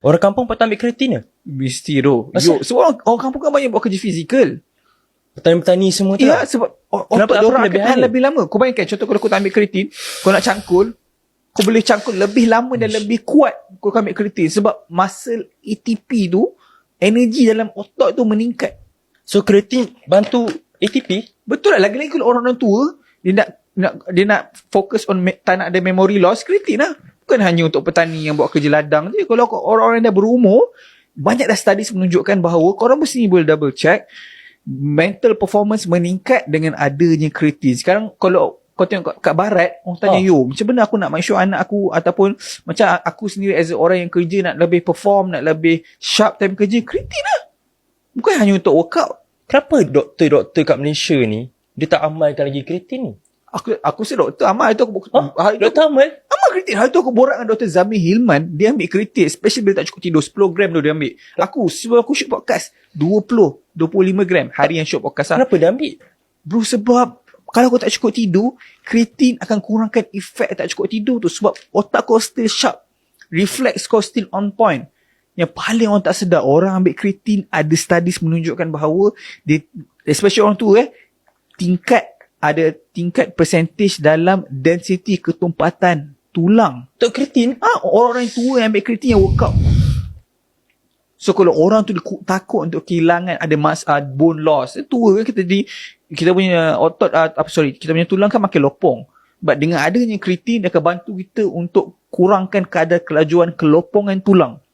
Orang kampung patut ambil kreatin ke? Mesti tu. Asal? Sebab orang kampung kan banyak buat kerja fizikal. Petani-petani semua tu Ya, lah. sebab Kenapa otak orang kelebihan akan tahan dia? lebih lama. Kau bayangkan contoh kalau kau tak ambil kreatin, kau nak cangkul, kau boleh cangkul lebih lama dan lebih kuat kau ambil kreatin. Sebab muscle ATP tu, energi dalam otak tu meningkat. So kreatin bantu ATP. Betul lah. Lagi-lagi kalau orang tua, dia nak fokus on tak nak ada memory loss, kreatin lah. Bukan hanya untuk petani yang buat kerja ladang je. Kalau orang-orang yang dah berumur, banyak dah studies menunjukkan bahawa korang mesti boleh double check mental performance meningkat dengan adanya kreatin. Sekarang kalau kau tengok kat barat, orang tanya, yo, macam mana aku nak make sure anak aku ataupun macam aku sendiri as a orang yang kerja nak lebih perform, nak lebih sharp time kerja, kreatin lah. Bukan hanya untuk workout. Kenapa doktor-doktor kat Malaysia ni dia tak amalkan lagi kreatin ni? Aku si doktor Amal tu hari tu Doktor amal? Amal kreatin. Hari tu aku borak dengan Dr. Zamir Hilman. Dia ambil kreatin. Especially bila tak cukup tidur. 10 gram tu dia ambil. Sebelum aku shoot podcast, 25 gram hari yang shoot podcast. Kenapa dia ambil? Bro, sebab kalau kau tak cukup tidur, kreatin akan kurangkan efek tak cukup tidur tu. Sebab otak kau still sharp. Reflex kau still on point. Yang paling orang tak sedar, orang ambil kreatin, ada studies menunjukkan bahawa dia, especially orang tua, ada tingkat percentage dalam density ketumpatan tulang. Tok kreatin? Orang-orang yang tua yang ambil kreatin yang workout. So kalau orang tu takut untuk kehilangan, ada bone loss, tua kan kita punya otot, kita punya tulang kan makin lopong. But dengan adanya kreatin, dia akan bantu kita untuk kurangkan kadar kelajuan kelopongan tulang.